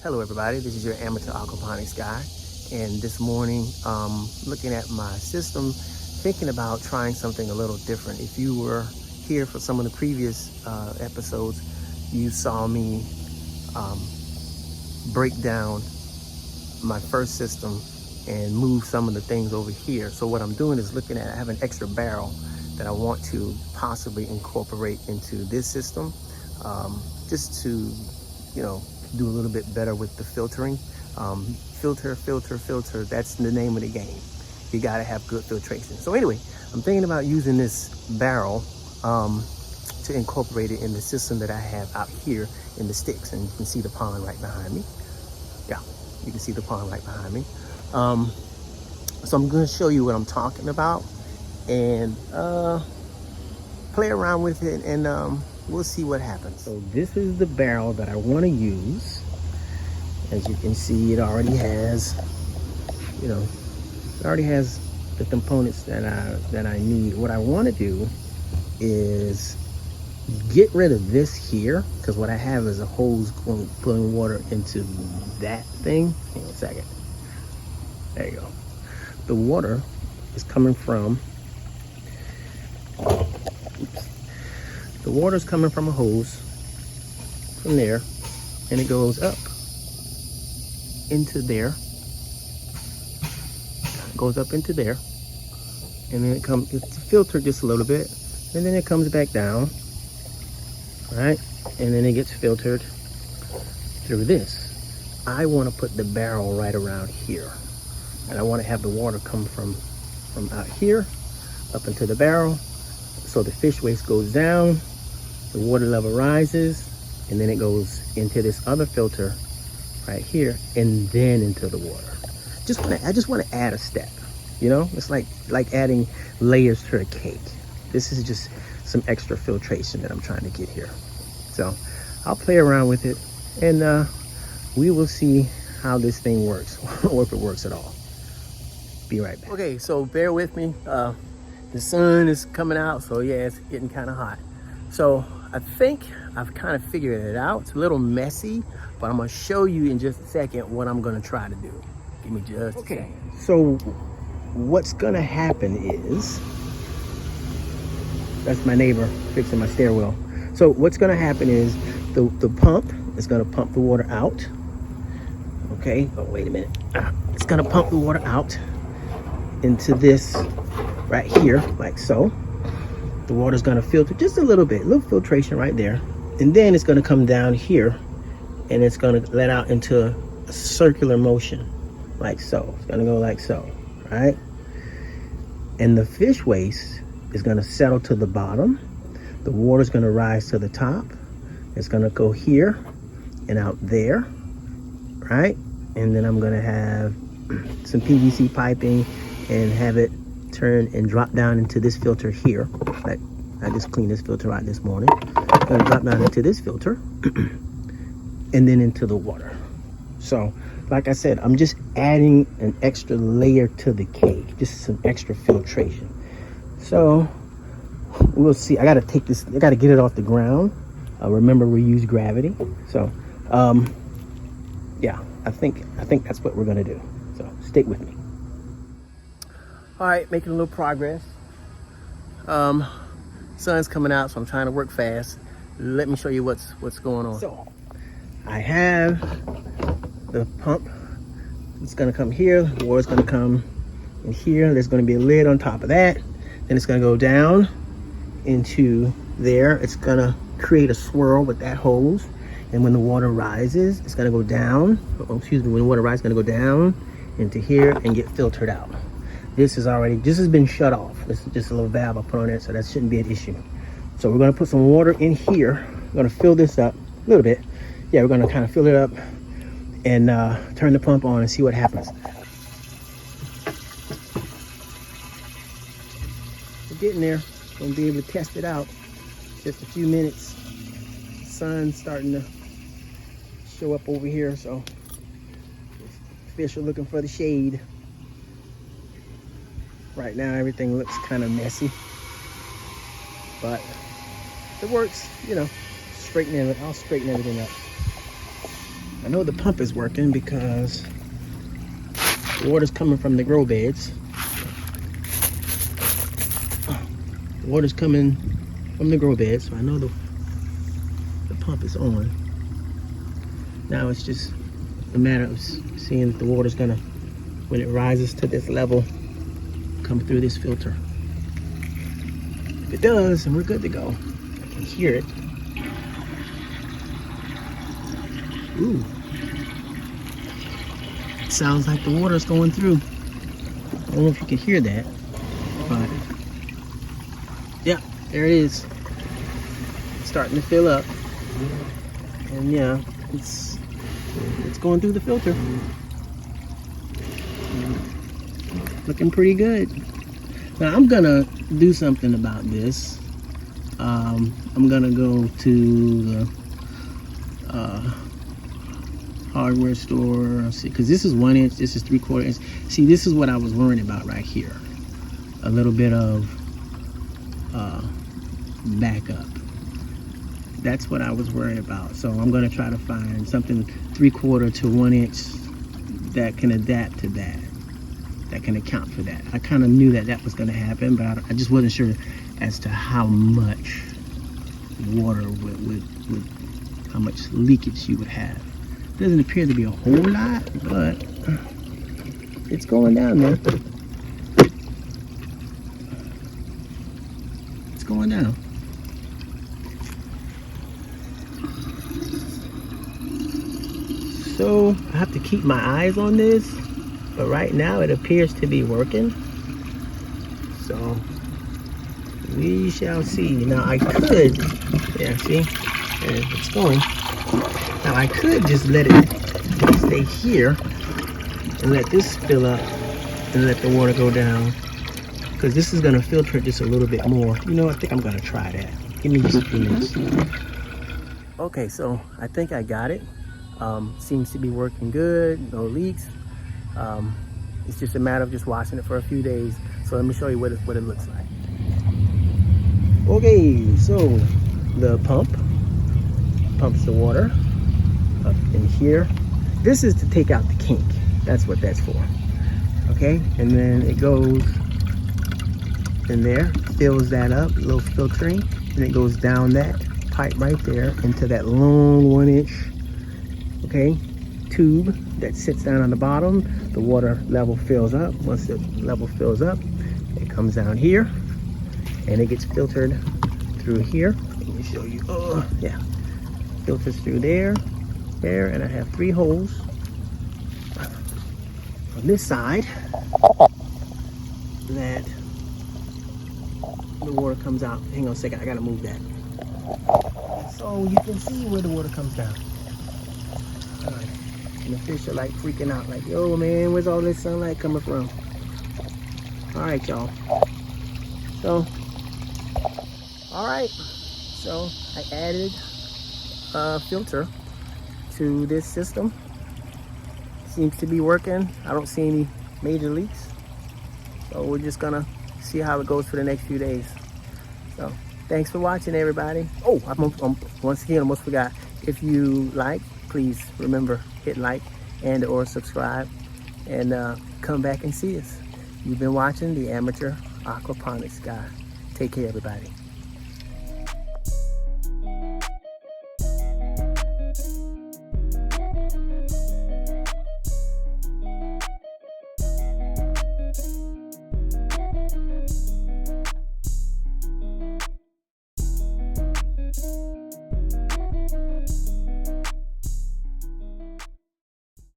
Hello everybody, this is your amateur aquaponics guy, and this morning looking at my system, thinking about trying something a little different. If you were here for some of the previous episodes, you saw me break down my first system and move some of the things over here. So what I'm doing is looking at, I have an extra barrel that I want to possibly incorporate into this system, just to, you know, do a little bit better with the filtering. Filter, that's the name of the game. You gotta have good filtration. So anyway, I'm thinking about using this barrel to incorporate it in the system that I have out here in the sticks. And you can see the pond right behind me. Yeah, you can see the pond right behind me. So I'm gonna show you what I'm talking about and play around with it, and we'll see what happens. So this is the barrel that I want to use. As you can see, it already has, you know, it already has the components that I need. What I want to do is get rid of this here, because what I have is a hose pulling water into that thing. Hang on a second. There you go. The water is coming from, the water's coming from a hose from there, and it goes up into there. It goes up into there, and then it's filtered just a little bit, and then it comes back down, right? And then it gets filtered through this. I want to put the barrel right around here, and I want to have the water come from out here up into the barrel, so the fish waste goes down, the water level rises, and then it goes into this other filter right here, and then into the water. I just want to add a step, you know? It's like adding layers to a cake. This is just some extra filtration that I'm trying to get here. So I'll play around with it, and we will see how this thing works, or if it works at all. Be right back. Okay, so bear with me. The sun is coming out, so yeah, it's getting kind of hot. So I think I've kind of figured it out. It's a little messy, but I'm gonna show you in just a second what I'm gonna try to do. Give me just a second. So what's gonna happen is, that's my neighbor fixing my stairwell. So what's gonna happen is the pump is gonna pump the water out. Okay, oh wait a minute. It's gonna pump the water out into this right here, like so. The water's gonna filter just a little bit, a little filtration right there. And then it's gonna come down here, and it's gonna let out into a circular motion, like so. It's gonna go like so, right? And the fish waste is gonna settle to the bottom. The water's gonna rise to the top. It's gonna go here and out there, right? And then I'm gonna have some PVC piping and have it turn and drop down into this filter here. Like, I just cleaned this filter out this morning. I'm gonna drop down into this filter and then into the water. So like I said, I'm just adding an extra layer to the cake, just some extra filtration. So we'll see. I gotta take this, I gotta get it off the ground. Remember, we use gravity. So yeah, I think that's what we're gonna do. So stick with me. All right, making a little progress. Sun's coming out, so I'm trying to work fast. Let me show you what's going on. So I have the pump. It's gonna come here, the water's gonna come in here. There's gonna be a lid on top of that. Then it's gonna go down into there. It's gonna create a swirl with that hose. And when the water rises, it's gonna go down. Oh, excuse me, when the water rises, it's gonna go down into here and get filtered out. This has been shut off. This is just a little valve I put on it, so that shouldn't be an issue. So we're gonna put some water in here. We're gonna fill this up a little bit. Yeah, we're gonna kind of fill it up and turn the pump on and see what happens. We're getting there. Gonna be able to test it out. Just a few minutes. The sun's starting to show up over here, so fish are looking for the shade. Right now everything looks kind of messy, but it works, you know. I'll straighten everything up. I know the pump is working because the water's coming from the grow beds. The water's coming from the grow beds, so I know the pump is on. Now it's just a matter of seeing if the water's gonna, when it rises to this level, come through this filter. If it does, then we're good to go. I can hear it. Ooh. It sounds like the water's going through. I don't know if you can hear that, but yeah, there it is. It's starting to fill up. And yeah, it's going through the filter. Looking pretty good. Now I'm gonna do something about this. I'm gonna go to the hardware store. See, because this is 1 inch, this is 3/4 inch. See, this is what I was worrying about right here. A little bit of backup. That's what I was worried about. So I'm gonna try to find something 3/4 to 1 inch that can adapt to that. That can account for that. I kind of knew that was going to happen, but I just wasn't sure as to how much water would how much leakage you would have. Doesn't appear to be a whole lot, but it's going down there. It's going down. So I have to keep my eyes on this. But right now it appears to be working. So we shall see. Now I could, yeah, see, it's going. Now I could just let it stay here and let this fill up and let the water go down, because this is gonna filter just a little bit more. You know, I think I'm gonna try that. Give me just a few minutes. Okay, so I think I got it. Seems to be working good, no leaks. It's just a matter of just watching it for a few days. So let me show you what it looks like. Okay, so the pump pumps the water up in here. This is to take out the kink. That's what that's for. Okay, and then it goes in there, fills that up, a little filtering, and it goes down that pipe right there into that long 1 inch, okay, tube that sits down on the bottom. The water level fills up. Once the level fills up, it comes down here and it gets filtered through here. Let me show you. Oh yeah, filters through there, and I have 3 holes on this side that the water comes out. Hang on a second, I gotta move that so you can see where the water comes down. All right. And the fish are like freaking out, like, yo man, where's all this sunlight coming from? All right, y'all. So, all right. So I added a filter to this system. Seems to be working. I don't see any major leaks. So we're just gonna see how it goes for the next few days. So thanks for watching, everybody. Oh, once again, I almost forgot. If you like, please remember, hit like and or subscribe, and come back and see us. You've been watching the Amateur Aquaponics guy. Take care, everybody.